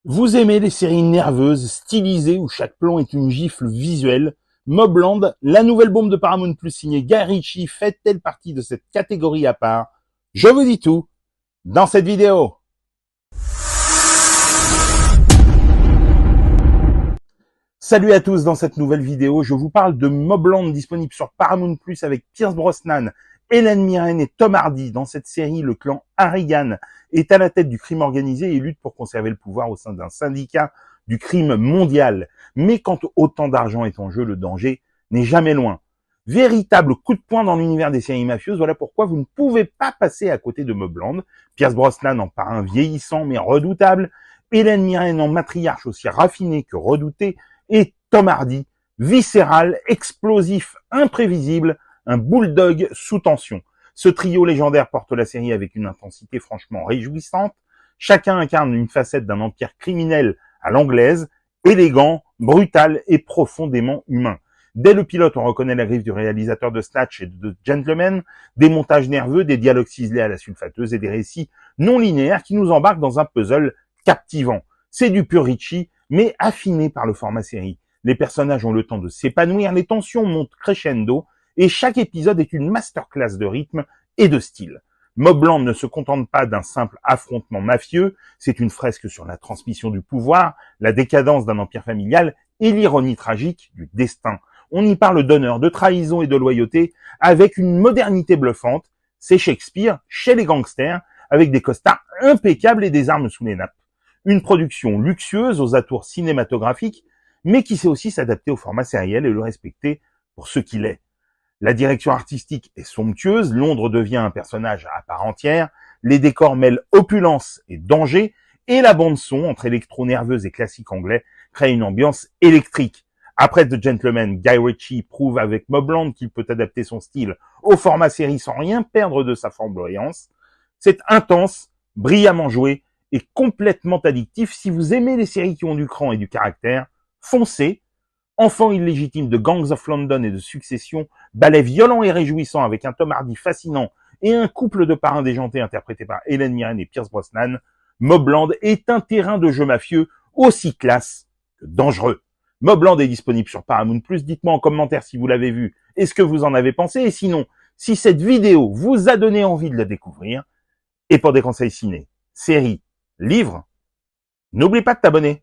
Vous aimez les séries nerveuses, stylisées, où chaque plan est une gifle visuelle? Mobland, la nouvelle bombe de Paramount Plus signée Guy Ritchie, fait-elle partie de cette catégorie à part? Je vous dis tout dans cette vidéo. Salut à tous, dans cette nouvelle vidéo, je vous parle de Mobland, disponible sur Paramount Plus avec Pierce Brosnan, Hélène Mirren et Tom Hardy. Dans cette série, le clan Harrigan est à la tête du crime organisé et lutte pour conserver le pouvoir au sein d'un syndicat du crime mondial. Mais quand autant d'argent est en jeu, le danger n'est jamais loin. Véritable coup de poing dans l'univers des séries mafieuses, voilà pourquoi vous ne pouvez pas passer à côté de Mobland. Pierce Brosnan en parrain vieillissant mais redoutable, Hélène Mirren en matriarche aussi raffinée que redoutée, et Tom Hardy, viscéral, explosif, imprévisible, un bulldog sous tension. Ce trio légendaire porte la série avec une intensité franchement réjouissante. Chacun incarne une facette d'un empire criminel à l'anglaise, élégant, brutal et profondément humain. Dès le pilote, on reconnaît la griffe du réalisateur de Snatch et de Gentleman, des montages nerveux, des dialogues ciselés à la sulfateuse et des récits non linéaires qui nous embarquent dans un puzzle captivant. C'est du pur Ritchie, mais affiné par le format série. Les personnages ont le temps de s'épanouir, les tensions montent crescendo, et chaque épisode est une masterclass de rythme et de style. Mobland ne se contente pas d'un simple affrontement mafieux, c'est une fresque sur la transmission du pouvoir, la décadence d'un empire familial et l'ironie tragique du destin. On y parle d'honneur, de trahison et de loyauté avec une modernité bluffante. C'est Shakespeare chez les gangsters, avec des costards impeccables et des armes sous les nappes. Une production luxueuse aux atours cinématographiques, mais qui sait aussi s'adapter au format sériel et le respecter pour ce qu'il est. La direction artistique est somptueuse, Londres devient un personnage à part entière, les décors mêlent opulence et danger, et la bande-son, entre électro-nerveuse et classique anglais, crée une ambiance électrique. Après The Gentleman, Guy Ritchie prouve avec Mobland qu'il peut adapter son style au format série sans rien perdre de sa flamboyance. C'est intense, brillamment joué, et complètement addictif. Si vous aimez les séries qui ont du cran et du caractère, foncez. Enfant illégitime de Gangs of London et de Succession, ballet violent et réjouissant avec un Tom Hardy fascinant et un couple de parrains déjantés interprétés par Hélène Mirren et Pierce Brosnan, Mobland est un terrain de jeu mafieux aussi classe que dangereux. Mobland est disponible sur Paramount+. Dites-moi en commentaire si vous l'avez vu et ce que vous en avez pensé. Et sinon, si cette vidéo vous a donné envie de la découvrir, et pour des conseils ciné, séries, livres, n'oublie pas de t'abonner.